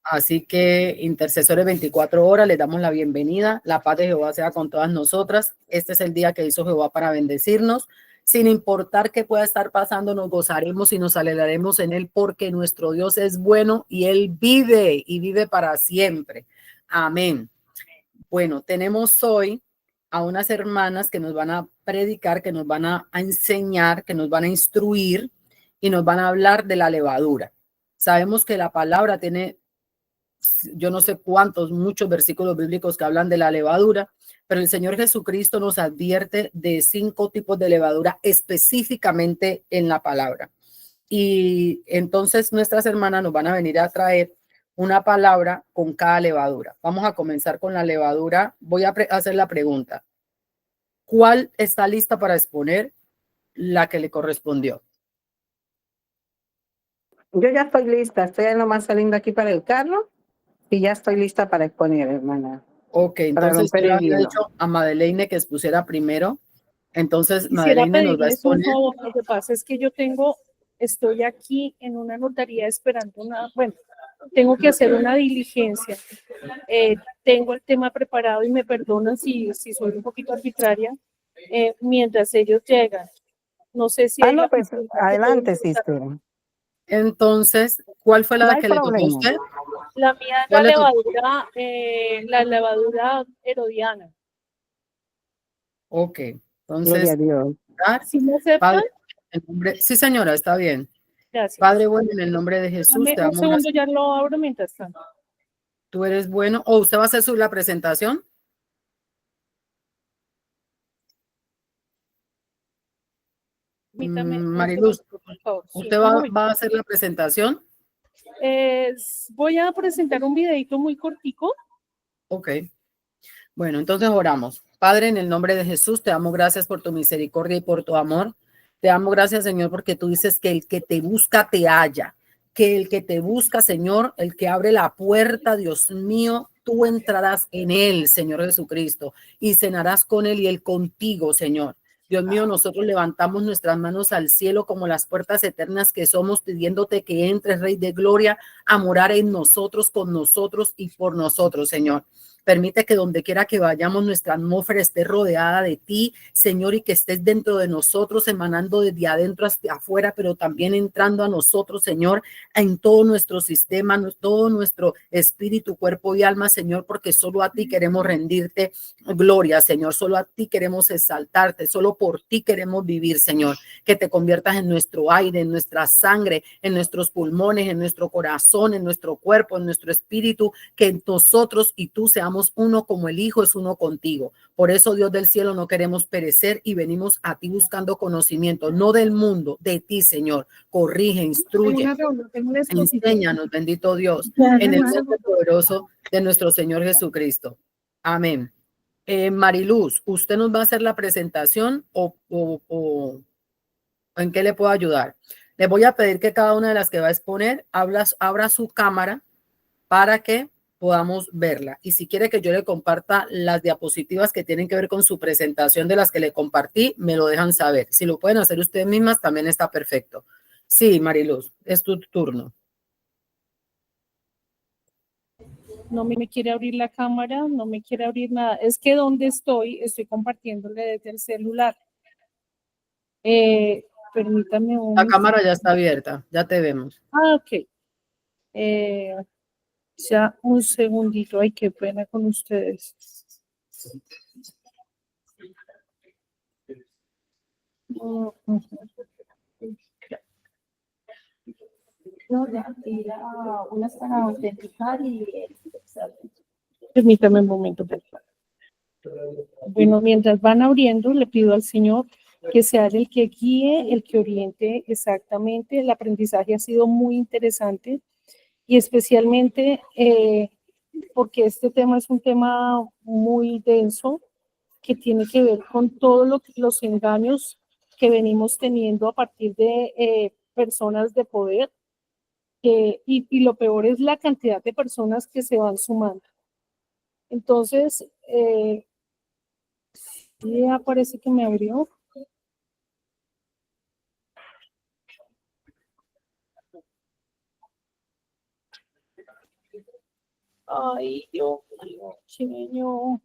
Así que, intercesores 24 horas, les damos la bienvenida. La paz de Jehová sea con todas nosotras. Este es el día que hizo Jehová para bendecirnos. Sin importar qué pueda estar pasando, nos gozaremos y nos alegraremos en él, porque nuestro Dios es bueno y él vive y vive para siempre. Amén. Bueno, tenemos hoy a unas hermanas que nos van a predicar, que nos van a enseñar, que nos van a instruir y nos van a hablar de la levadura. Sabemos que la palabra tiene, yo no sé cuántos, muchos versículos bíblicos que hablan de la levadura, pero el Señor Jesucristo nos advierte de 5 tipos de levadura específicamente en la palabra. Y entonces nuestras hermanas nos van a venir a traer una palabra con cada levadura. Vamos a comenzar con la levadura. Voy a hacer la pregunta. ¿Cuál está lista para exponer la que le correspondió? Yo ya estoy lista, estoy nomás saliendo aquí para el carro y ya estoy lista para exponer, hermana. Ok, entonces yo le había dicho a Madeleine que expusiera primero. Entonces Madeleine nos va a exponer. Lo que pasa es que estoy aquí en una notaría esperando tengo que hacer una diligencia. Tengo el tema preparado y me perdonan si soy un poquito arbitraria mientras ellos llegan. No sé si... pues adelante, sister. Entonces, ¿cuál fue la que le tocó a usted? La mía es la levadura herodiana. Ok, entonces, gloria a Dios. ¿Sí me aceptan? Padre, sí, señora, está bien. Gracias. Padre bueno, en el nombre de Jesús, te damos un segundo, ya lo abro mientras tanto. Tú eres bueno. ¿O usted va a hacer la presentación? Mariluz, ¿usted va a hacer la presentación? Voy a presentar un videito muy cortico. Ok. Bueno, entonces oramos. Padre, en el nombre de Jesús, te damos gracias por tu misericordia y por tu amor. Te damos gracias, Señor, porque tú dices que el que te busca te halla. Que el que te busca, Señor, el que abre la puerta, Dios mío, tú entrarás en él, Señor Jesucristo, y cenarás con él y él contigo, Señor. Dios mío, nosotros levantamos nuestras manos al cielo como las puertas eternas que somos, pidiéndote que entres, Rey de Gloria, a morar en nosotros, con nosotros y por nosotros, Señor. Permite que donde quiera que vayamos, nuestra atmósfera esté rodeada de ti, Señor, y que estés dentro de nosotros, emanando desde adentro hasta afuera, pero también entrando a nosotros, Señor, en todo nuestro sistema, todo nuestro espíritu, cuerpo y alma, Señor, porque solo a ti queremos rendirte gloria, Señor. Solo a ti queremos exaltarte, solo por ti queremos vivir, Señor. Que te conviertas en nuestro aire, en nuestra sangre, en nuestros pulmones, en nuestro corazón, en nuestro cuerpo, en nuestro espíritu, que nosotros y tú seamos uno como el Hijo es uno contigo. Por eso, Dios del cielo, no queremos perecer y venimos a ti buscando conocimiento, no del mundo, de ti, Señor. Corrige, instruye, enséñanos, bendito Dios, en el nombre poderoso de nuestro Señor Jesucristo. Amén. Mariluz, ¿usted nos va a hacer la presentación o en qué le puedo ayudar? Le voy a pedir que cada una de las que va a exponer abra su cámara para que podamos verla. Y si quiere que yo le comparta las diapositivas que tienen que ver con su presentación de las que le compartí, me lo dejan saber. Si lo pueden hacer ustedes mismas, también está perfecto. Sí, Mariluz, es tu turno. No me quiere abrir la cámara, no me quiere abrir nada. Es que donde estoy compartiéndole desde el celular. Permítame un... La cámara ya está abierta, ya te vemos. Ok. Ya un segundito, ay, qué pena con ustedes. Unas para autenticar y... Permítame un momento, por favor. Bueno, mientras van abriendo, le pido al Señor que sea el que guíe, el que oriente exactamente. El aprendizaje ha sido muy interesante y especialmente porque este tema es un tema muy denso que tiene que ver con todos los engaños que venimos teniendo a partir de personas de poder y lo peor es la cantidad de personas que se van sumando. Entonces, ya parece que me abrió. Ay, Dios mío, Señor.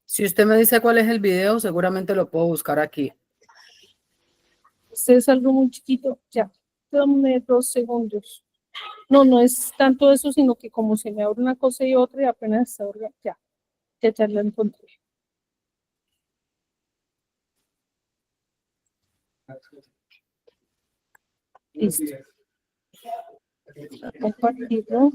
Si usted me dice cuál es el video, seguramente lo puedo buscar aquí. Este es algo muy chiquito. Ya, dame 2 segundos. No, no es tanto eso, sino que como se me abre una cosa y otra y apenas está ya la encontré. Listo. A compartirlo.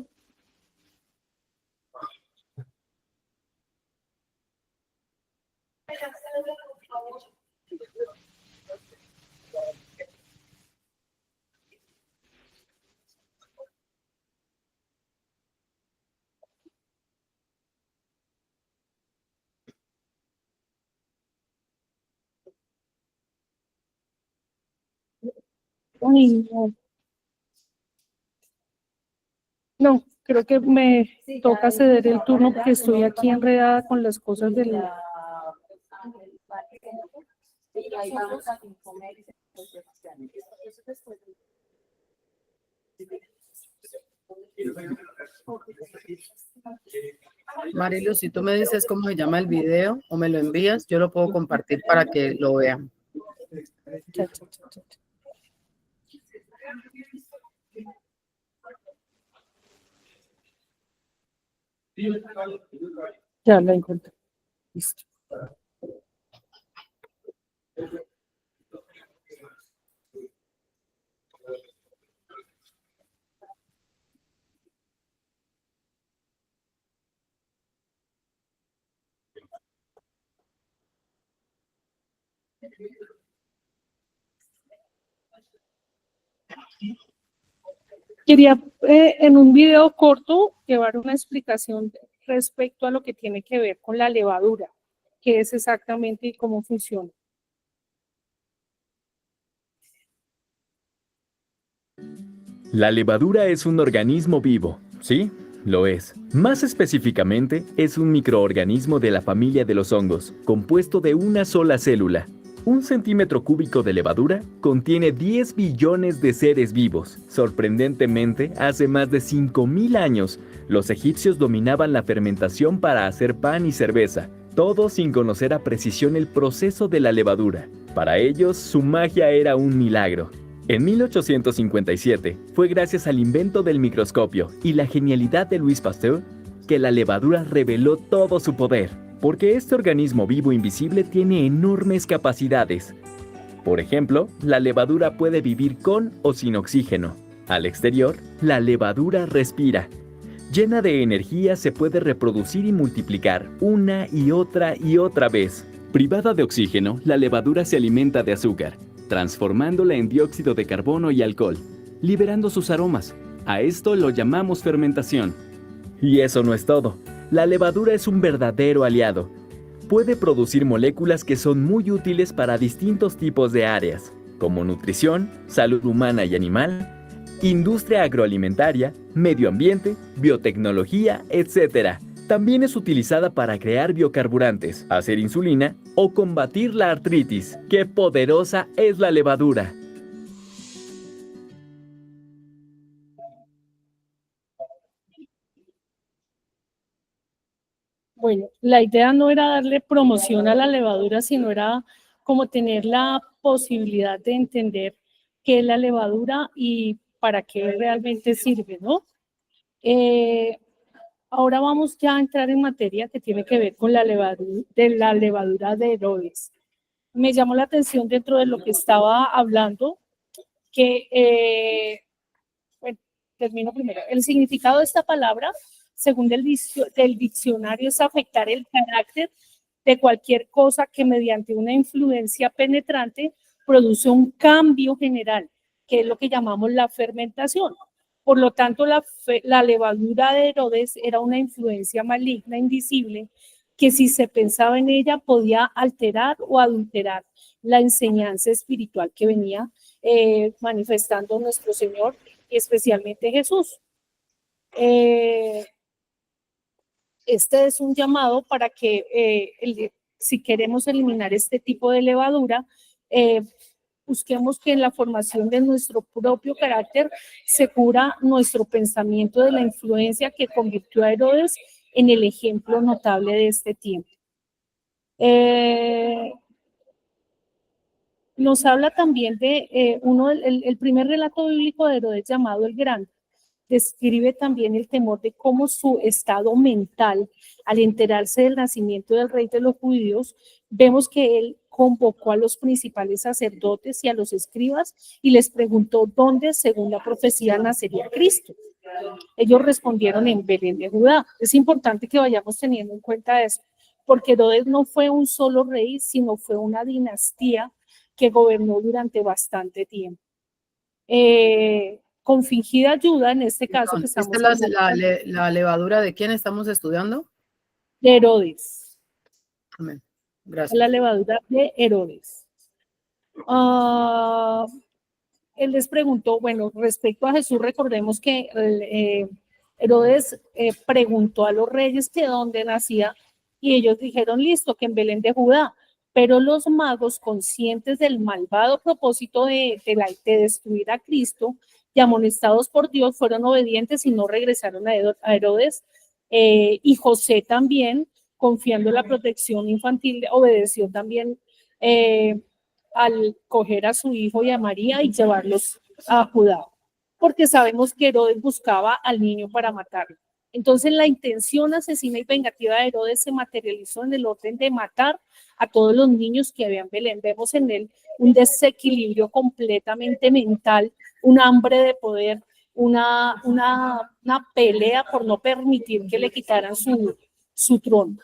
Ay, no. No, creo que me toca ceder el turno porque estoy aquí enredada con las cosas del... Marilu, si tú me dices cómo se llama el video o me lo envías, yo lo puedo compartir para que lo vean. Ya. Ya la encontré. Listo. Quería en un video corto llevar una explicación respecto a lo que tiene que ver con la levadura, qué es exactamente y cómo funciona. La levadura es un organismo vivo, ¿sí? Lo es. Más específicamente, es un microorganismo de la familia de los hongos, compuesto de una sola célula. 1 centímetro cúbico de levadura contiene 10 billones de seres vivos. Sorprendentemente, hace más de 5.000 años, los egipcios dominaban la fermentación para hacer pan y cerveza, todo sin conocer a precisión el proceso de la levadura. Para ellos, su magia era un milagro. En 1857, fue gracias al invento del microscopio y la genialidad de Louis Pasteur que la levadura reveló todo su poder, porque este organismo vivo invisible tiene enormes capacidades. Por ejemplo, la levadura puede vivir con o sin oxígeno. Al exterior, la levadura respira. Llena de energía, se puede reproducir y multiplicar una y otra vez. Privada de oxígeno, la levadura se alimenta de azúcar, transformándola en dióxido de carbono y alcohol, liberando sus aromas. A esto lo llamamos fermentación. Y eso no es todo. La levadura es un verdadero aliado. Puede producir moléculas que son muy útiles para distintos tipos de áreas, como nutrición, salud humana y animal, industria agroalimentaria, medio ambiente, biotecnología, etc. También es utilizada para crear biocarburantes, hacer insulina o combatir la artritis. ¡Qué poderosa es la levadura! Bueno, la idea no era darle promoción a la levadura, sino era como tener la posibilidad de entender qué es la levadura y para qué realmente sirve, ¿no? Ahora vamos ya a entrar en materia que tiene que ver con la levadura de Herodes. Me llamó la atención dentro de lo que estaba hablando que, bueno, termino primero. El significado de esta palabra, según del diccionario, es afectar el carácter de cualquier cosa que mediante una influencia penetrante produce un cambio general, que es lo que llamamos la fermentación. Por lo tanto, la levadura de Herodes era una influencia maligna, invisible, que si se pensaba en ella podía alterar o adulterar la enseñanza espiritual que venía manifestando nuestro Señor y especialmente Jesús. Este es un llamado para que si queremos eliminar este tipo de levadura, busquemos que en la formación de nuestro propio carácter se cura nuestro pensamiento de la influencia que convirtió a Herodes en el ejemplo notable de este tiempo. Nos habla también de el primer relato bíblico de Herodes llamado el Grande. Describe también el temor de cómo su estado mental, al enterarse del nacimiento del rey de los judíos, vemos que él convocó a los principales sacerdotes y a los escribas y les preguntó dónde, según la profecía, nacería Cristo. Ellos respondieron en Belén de Judá. Es importante que vayamos teniendo en cuenta eso, porque Herodes no fue un solo rey, sino fue una dinastía que gobernó durante bastante tiempo. Con fingida ayuda, en este caso que estamos la levadura de quién estamos estudiando? De Herodes. Amén. Gracias. La levadura de Herodes. Él les preguntó, bueno, respecto a Jesús, recordemos que Herodes preguntó a los reyes que dónde nacía y ellos dijeron, listo, que en Belén de Judá. Pero los magos, conscientes del malvado propósito de destruir a Cristo y amonestados por Dios, fueron obedientes y no regresaron a Herodes. Y José también, confiando en la protección infantil, obedeció también al coger a su hijo y a María y llevarlos a Judá, porque sabemos que Herodes buscaba al niño para matarlo. Entonces la intención asesina y vengativa de Herodes se materializó en el orden de matar a todos los niños que habían en Belén. Vemos en él un desequilibrio completamente mental, un hambre de poder, una pelea por no permitir que le quitaran su trono.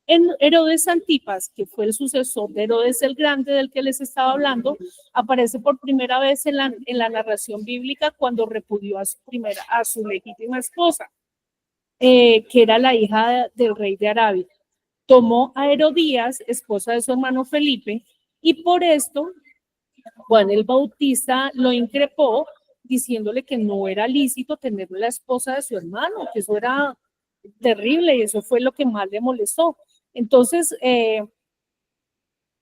En Herodes Antipas, que fue el sucesor de Herodes el Grande del que les estaba hablando, aparece por primera vez en la narración bíblica cuando repudió a su legítima esposa, que era la hija del rey de Arabia. Tomó a Herodías, esposa de su hermano Felipe, y por esto Juan el Bautista lo increpó diciéndole que no era lícito tener la esposa de su hermano, que eso era terrible y eso fue lo que más le molestó. Entonces,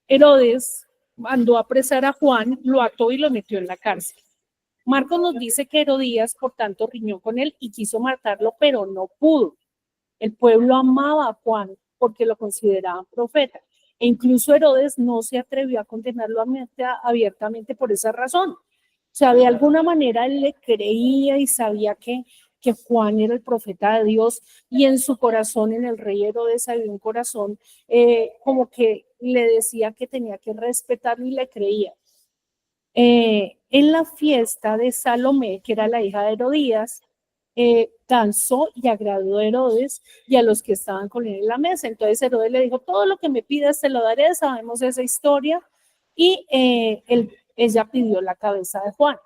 Herodes mandó a apresar a Juan, lo ató y lo metió en la cárcel. Marcos nos dice que Herodías, por tanto, riñó con él y quiso matarlo, pero no pudo. El pueblo amaba a Juan porque lo consideraban profeta. E incluso Herodes no se atrevió a condenarlo abiertamente por esa razón. O sea, de alguna manera él le creía y sabía que Juan era el profeta de Dios, y en su corazón, en el rey Herodes, había un corazón como que le decía que tenía que respetarlo y le creía. En la fiesta de Salomé, que era la hija de Herodías, danzó y agradó a Herodes y a los que estaban con él en la mesa. Entonces Herodes le dijo, todo lo que me pidas te lo daré, sabemos esa historia, y ella pidió la cabeza de Juan.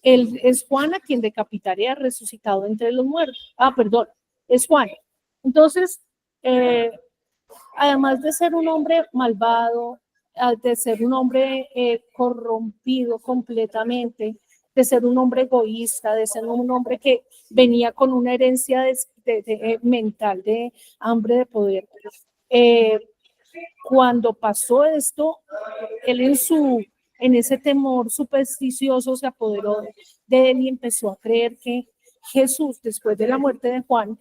Es Juan a quien decapitaría resucitado entre los muertos. Es Juan. Entonces, además de ser un hombre malvado, de ser un hombre corrompido completamente, de ser un hombre egoísta, de ser un hombre que venía con una herencia mental de hambre de poder. Cuando pasó esto, él en ese temor supersticioso se apoderó de él y empezó a creer que Jesús, después de la muerte de Juan,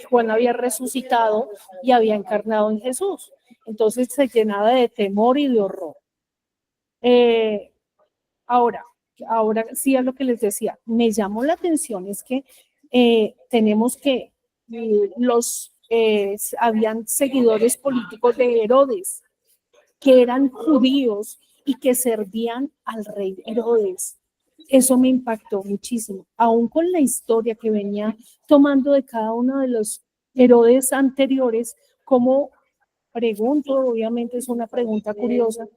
Juan había resucitado y había encarnado en Jesús. Entonces se llenaba de temor y de horror. Ahora sí, es lo que les decía, me llamó la atención, es que tenemos que habían seguidores políticos de Herodes que eran judíos y que servían al rey Herodes. Eso me impactó muchísimo, aún con la historia que venía tomando de cada uno de los Herodes anteriores. Como pregunto, obviamente es una pregunta curiosa,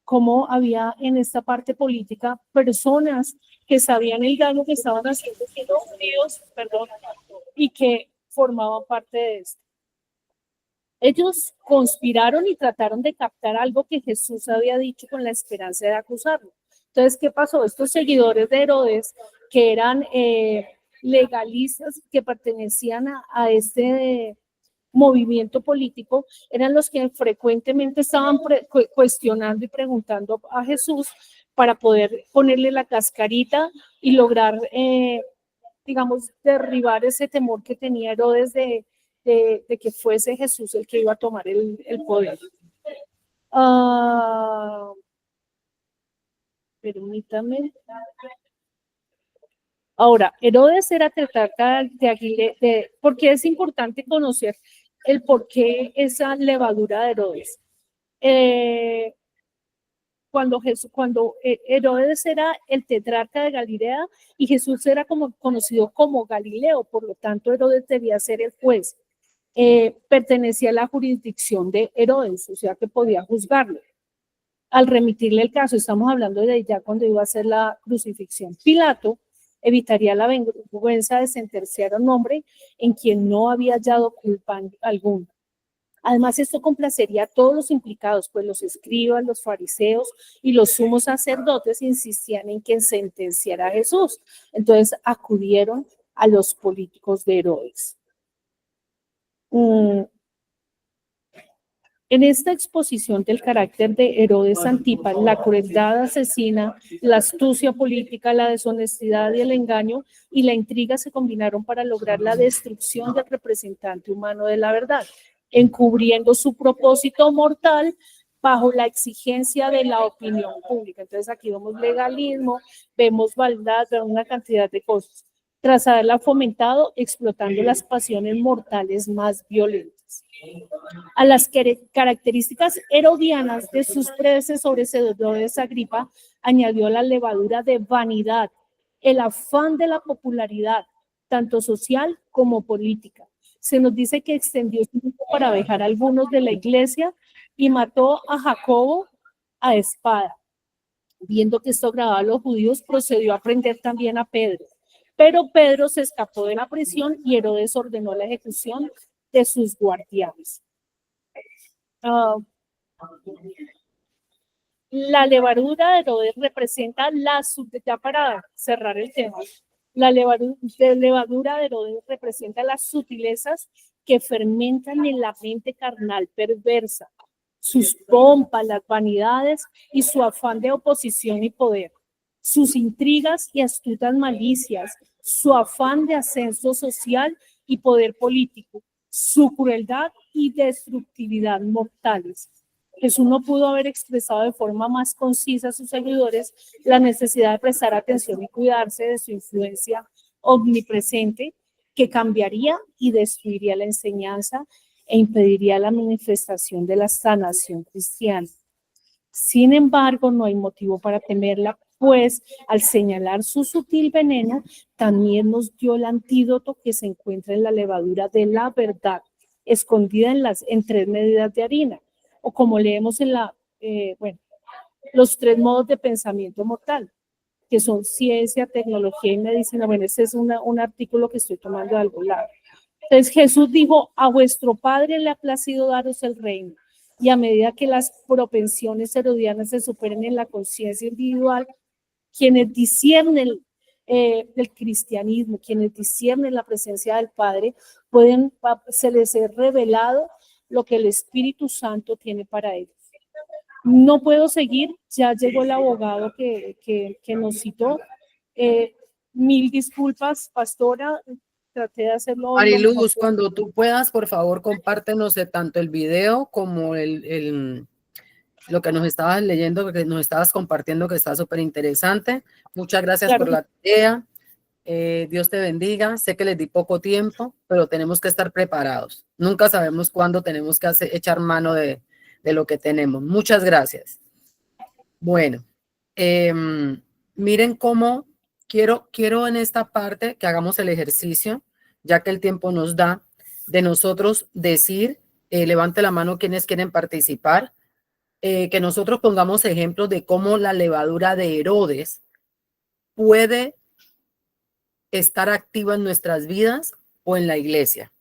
cómo había en esta parte política personas que sabían el daño que estaban haciendo siendo judíos, y que formaban parte de esto. Ellos conspiraron y trataron de captar algo que Jesús había dicho con la esperanza de acusarlo. Entonces, ¿qué pasó? Estos seguidores de Herodes, que eran legalistas, que pertenecían a este movimiento político eran los que frecuentemente estaban cuestionando y preguntando a Jesús para poder ponerle la cascarita y lograr, digamos, derribar ese temor que tenía Herodes de que fuese Jesús el que iba a tomar el poder. Permítame. Ahora, Herodes era tetrarca de Galilea, porque es importante conocer el por qué esa levadura de Herodes. Cuando Herodes era el tetrarca de Galilea y Jesús era conocido como Galileo, por lo tanto Herodes debía ser el juez. Pertenecía a la jurisdicción de Herodes, o sea que podía juzgarlo. Al remitirle el caso, estamos hablando de ya cuando iba a hacer la crucifixión. Pilato evitaría la vergüenza de sentenciar a un hombre en quien no había hallado culpa alguna. Además, esto complacería a todos los implicados, pues los escribas, los fariseos y los sumos sacerdotes insistían en que sentenciara a Jesús. Entonces acudieron a los políticos de Herodes. En esta exposición del carácter de Herodes Antipas, la crueldad asesina, la astucia política, la deshonestidad y el engaño y la intriga se combinaron para lograr la destrucción del representante humano de la verdad, encubriendo su propósito mortal bajo la exigencia de la opinión pública. Entonces aquí vemos legalismo, vemos maldad, vemos una cantidad de cosas, tras haberla fomentado, explotando las pasiones mortales más violentas. A las características herodianas de sus predecesores, Herodes Agripa añadió la levadura de vanidad, el afán de la popularidad, tanto social como política. Se nos dice que extendió su grupo para dejar a algunos de la iglesia y mató a Jacobo a espada. Viendo que esto agradaba a los judíos, procedió a prender también a Pedro. Pero Pedro se escapó de la prisión y Herodes ordenó la ejecución de sus guardianes. La levadura de Herodes representa ya para cerrar el tema, la levadura de Herodes representa las sutilezas que fermentan en la mente carnal perversa, sus pompas, las vanidades y su afán de oposición y poder, sus intrigas y astutas malicias, su afán de ascenso social y poder político, su crueldad y destructividad mortales. Jesús no pudo haber expresado de forma más concisa a sus seguidores la necesidad de prestar atención y cuidarse de su influencia omnipresente que cambiaría y destruiría la enseñanza e impediría la manifestación de la sanación cristiana. Sin embargo, no hay motivo para temerla, pues al señalar su sutil veneno, también nos dio el antídoto que se encuentra en la levadura de la verdad, escondida en 3 medidas de harina, o como leemos en los 3 modos de pensamiento mortal, que son ciencia, tecnología y medicina. Bueno, este es un artículo que estoy tomando de algún lado. Entonces Jesús dijo, a vuestro Padre le ha placido daros el reino, y a medida que las propensiones herodianas se superen en la conciencia individual, quienes disciernen del cristianismo, quienes disciernen la presencia del Padre, se les es revelado lo que el Espíritu Santo tiene para ellos. No puedo seguir, ya llegó el abogado que nos citó. 1000 disculpas, pastora, traté de hacerlo. Mariluz, cuando tú puedas, por favor, compártenos tanto el video como lo que nos estabas leyendo, que nos estabas compartiendo, que está súper interesante. Muchas gracias por la tarea. Dios te bendiga. Sé que les di poco tiempo, pero tenemos que estar preparados. Nunca sabemos cuándo tenemos que echar mano de lo que tenemos. Muchas gracias. Bueno, miren cómo quiero en esta parte que hagamos el ejercicio, ya que el tiempo nos da, de nosotros decir, levante la mano quienes quieren participar, que nosotros pongamos ejemplos de cómo la levadura de Herodes puede estar activa en nuestras vidas o en la iglesia.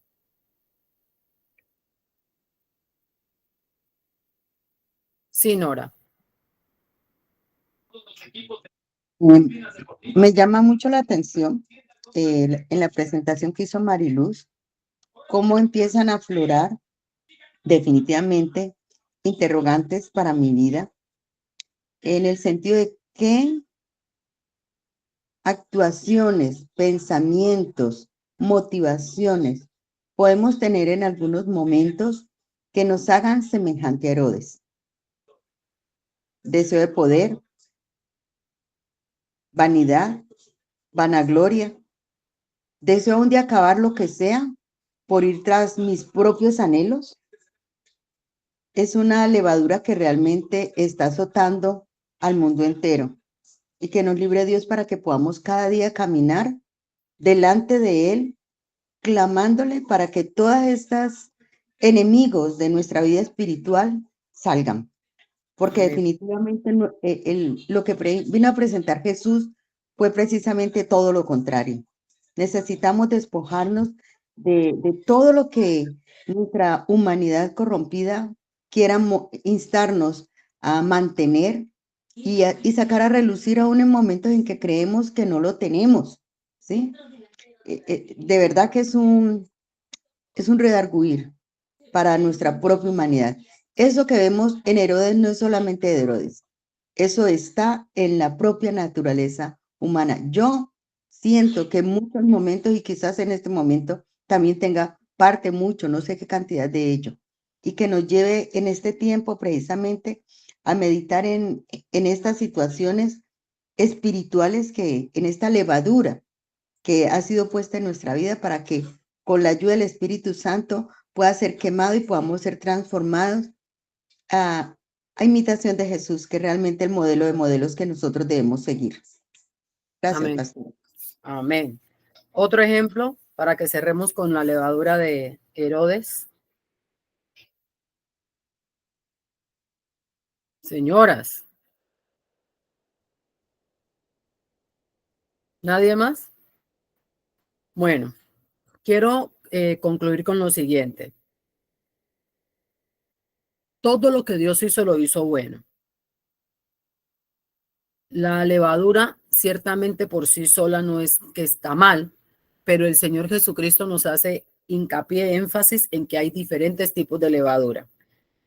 Sí, Nora. Me llama mucho la atención en la presentación que hizo Mariluz, cómo empiezan a aflorar definitivamente interrogantes para mi vida, en el sentido de qué actuaciones, pensamientos, motivaciones podemos tener en algunos momentos que nos hagan semejante a Herodes. Deseo de poder, vanidad, vanagloria, deseo aún de acabar lo que sea por ir tras mis propios anhelos. Es una levadura que realmente está azotando al mundo entero, y que nos libre Dios para que podamos cada día caminar delante de Él, clamándole para que todas estas enemigos de nuestra vida espiritual salgan. Porque Amén. definitivamente lo que vino a presentar Jesús fue precisamente todo lo contrario. Necesitamos despojarnos de todo lo que nuestra humanidad corrompida quiera instarnos a mantener y sacar a relucir aún en momentos en que creemos que no lo tenemos, ¿sí? De verdad que es un redarguir para nuestra propia humanidad. Eso que vemos en Herodes no es solamente de Herodes, eso está en la propia naturaleza humana. Yo siento que en muchos momentos, y quizás en este momento también tenga parte mucho, no sé qué cantidad de ello, y que nos lleve en este tiempo precisamente a meditar en estas situaciones espirituales, que en esta levadura que ha sido puesta en nuestra vida, para que con la ayuda del Espíritu Santo pueda ser quemado y podamos ser transformados a imitación de Jesús, que es realmente el modelo de modelos que nosotros debemos seguir. Gracias, Amén. pastor. Amén. Otro ejemplo para que cerremos con la levadura de Herodes. Señoras, ¿nadie más? Bueno, quiero concluir con lo siguiente. Todo lo que Dios hizo, lo hizo bueno. La levadura ciertamente por sí sola no es que está mal, pero el Señor Jesucristo nos hace hincapié, énfasis en que hay diferentes tipos de levadura.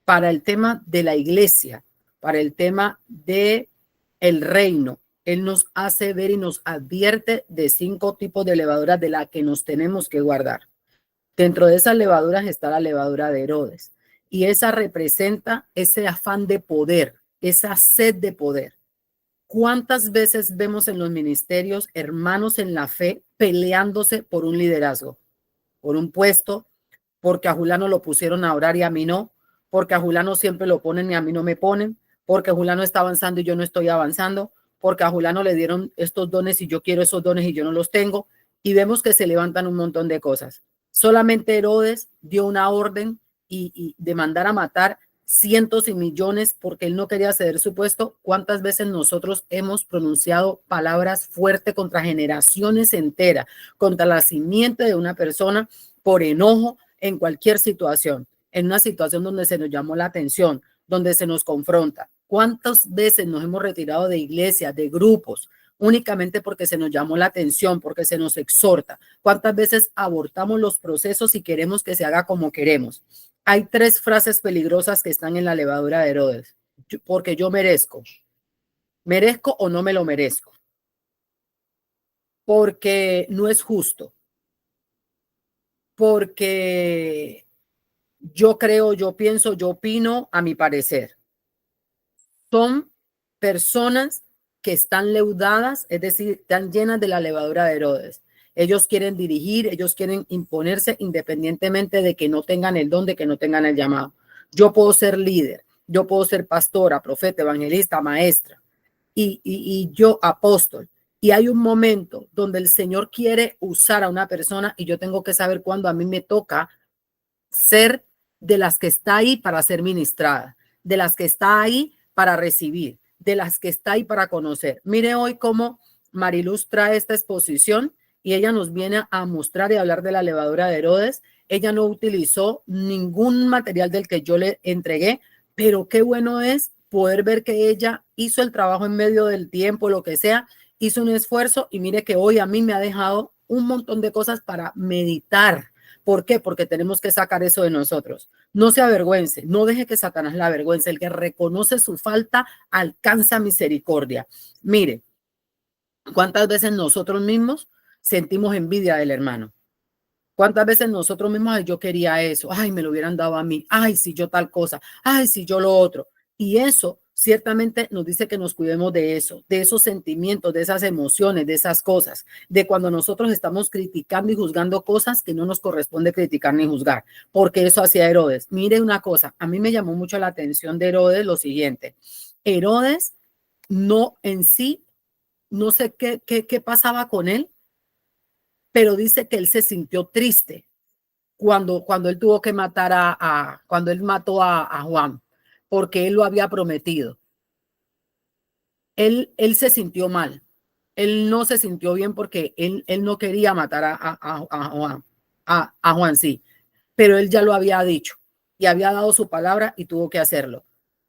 Para el tema de la iglesia, para el tema de el reino, Él nos hace ver y nos advierte de 5 tipos de levaduras de la que nos tenemos que guardar. Dentro de esas levaduras está la levadura de Herodes, y esa representa ese afán de poder, esa sed de poder. ¿Cuántas veces vemos en los ministerios hermanos en la fe peleándose por un liderazgo, por un puesto, porque a Julano lo pusieron a orar y a mí no, porque a Julano siempre lo ponen y a mí no me ponen, porque Julano está avanzando y yo no estoy avanzando, porque a Julano le dieron estos dones y yo quiero esos dones y yo no los tengo? Y vemos que se levantan un montón de cosas. Solamente Herodes dio una orden y de mandar a matar cientos y millones porque él no quería ceder su puesto. ¿Cuántas veces nosotros hemos pronunciado palabras fuertes contra generaciones enteras, contra la simiente de una persona por enojo en cualquier situación, en una situación donde se nos llamó la atención, donde se nos confronta? ¿Cuántas veces nos hemos retirado de iglesias, de grupos, únicamente porque se nos llamó la atención, porque se nos exhorta? ¿Cuántas veces abortamos los procesos y queremos que se haga como queremos? Hay 3 frases peligrosas que están en la levadura de Herodes. Porque yo merezco. ¿Merezco o no me lo merezco? Porque no es justo. Porque yo creo, yo pienso, yo opino, a mi parecer. Son personas que están leudadas, es decir, están llenas de la levadura de Herodes. Ellos quieren dirigir, ellos quieren imponerse independientemente de que no tengan el don, de que no tengan el llamado. Yo puedo ser líder, yo puedo ser pastora, profeta, evangelista, maestra y yo apóstol. Y hay un momento donde el Señor quiere usar a una persona y yo tengo que saber cuándo a mí me toca ser de las que está ahí para ser ministrada, de las que está ahí para recibir, de las que está ahí para conocer. Mire hoy cómo Mariluz trae esta exposición y ella nos viene a mostrar y hablar de la levadura de Herodes. Ella no utilizó ningún material del que yo le entregué, pero qué bueno es poder ver que ella hizo el trabajo en medio del tiempo, lo que sea, hizo un esfuerzo, y mire que hoy a mí me ha dejado un montón de cosas para meditar, ¿Por qué? Porque tenemos que sacar eso de nosotros. No se avergüence, no deje que Satanás la avergüence. El que reconoce su falta alcanza misericordia. Mire, ¿cuántas veces nosotros mismos sentimos envidia del hermano? ¿Cuántas veces nosotros mismos, ay, yo quería eso, ay, me lo hubieran dado a mí, ay, si yo tal cosa, ay, si yo lo otro? Y eso ciertamente nos dice que nos cuidemos de eso, de esos sentimientos, de esas emociones, de esas cosas, de cuando nosotros estamos criticando y juzgando cosas que no nos corresponde criticar ni juzgar, porque eso hacía Herodes. Mire una cosa, a mí me llamó mucho la atención de Herodes lo siguiente. Herodes no en sí, no sé qué pasaba con él, pero dice que él se sintió triste cuando él tuvo que matar cuando él mató a Juan, porque él lo había prometido. Él se sintió mal. Él no se sintió bien porque él no quería matar a Juan, a Juan, sí, pero él ya lo había dicho y había dado su palabra y tuvo que hacerlo.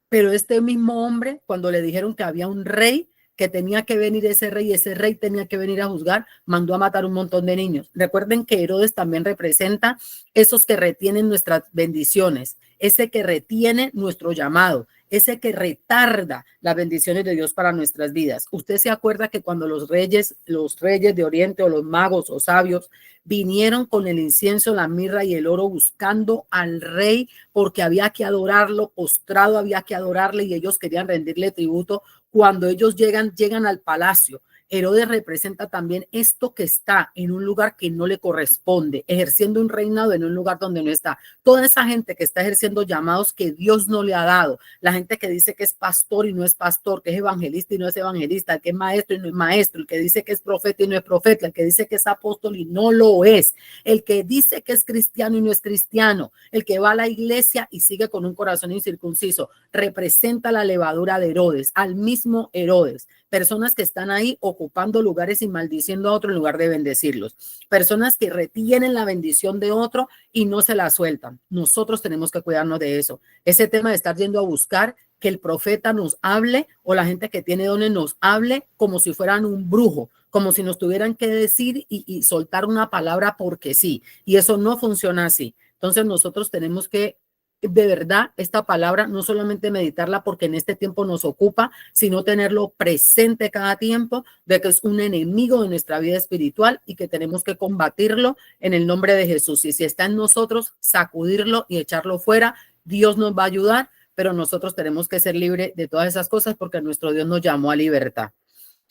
Pero este mismo hombre, cuando le dijeron que había un rey, que tenía que venir ese rey tenía que venir a juzgar, mandó a matar un montón de niños. Recuerden que Herodes también representa esos que retienen nuestras bendiciones, ese que retiene nuestro llamado, ese que retarda las bendiciones de Dios para nuestras vidas. Usted se acuerda que cuando los reyes de Oriente o los magos o sabios vinieron con el incienso, la mirra y el oro buscando al rey porque había que adorarlo, postrado había que adorarle y ellos querían rendirle tributo. Cuando ellos llegan al palacio, Herodes representa también esto que está en un lugar que no le corresponde, ejerciendo un reinado en un lugar donde no está. Toda esa gente que está ejerciendo llamados que Dios no le ha dado, la gente que dice que es pastor y no es pastor, que es evangelista y no es evangelista, el que es maestro y no es maestro, el que dice que es profeta y no es profeta, el que dice que es apóstol y no lo es, el que dice que es cristiano y no es cristiano, el que va a la iglesia y sigue con un corazón incircunciso, representa la levadura de Herodes, al mismo Herodes. Personas que están ahí ocupando lugares y maldiciendo a otro en lugar de bendecirlos. Personas que retienen la bendición de otro y no se la sueltan. Nosotros tenemos que cuidarnos de eso. Ese tema de estar yendo a buscar que el profeta nos hable o la gente que tiene dones nos hable como si fueran un brujo, como si nos tuvieran que decir y soltar una palabra porque sí. Y eso no funciona así. Entonces nosotros tenemos que de verdad esta palabra no solamente meditarla porque en este tiempo nos ocupa, sino tenerlo presente cada tiempo de que es un enemigo de nuestra vida espiritual y que tenemos que combatirlo en el nombre de Jesús. Y si está en nosotros, sacudirlo y echarlo fuera. Dios nos va a ayudar, pero nosotros tenemos que ser libres de todas esas cosas porque nuestro Dios nos llamó a libertad.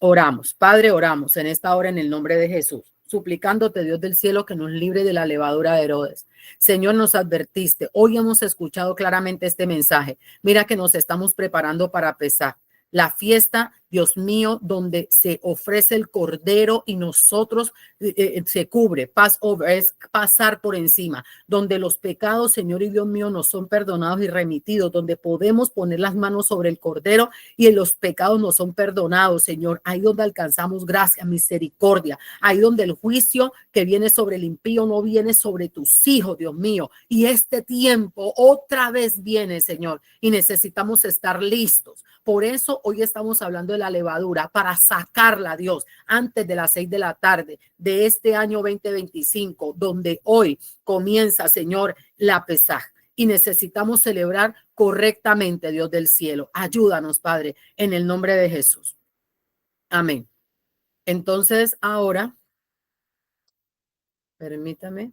Oramos, Padre, oramos en esta hora en el nombre de Jesús, suplicándote, Dios del cielo, que nos libre de la levadura de Herodes. Señor, nos advertiste, hoy hemos escuchado claramente este mensaje. Mira que nos estamos preparando para Pesaj, la fiesta, Dios mío, donde se ofrece el cordero y nosotros se cubre, Passover, es pasar por encima, donde los pecados, Señor y Dios mío, nos son perdonados y remitidos, donde podemos poner las manos sobre el cordero y los pecados nos son perdonados, Señor. Ahí donde alcanzamos gracia, misericordia, ahí donde el juicio que viene sobre el impío no viene sobre tus hijos, Dios mío. Y este tiempo otra vez viene, Señor, y necesitamos estar listos. Por eso hoy estamos hablando de la levadura para sacarla, Dios, antes de las 6 de la tarde de este año 2025, donde hoy comienza, Señor, la Pesaj. Y necesitamos celebrar correctamente, Dios del cielo. Ayúdanos, Padre, en el nombre de Jesús. Amén. Entonces, ahora, permítame.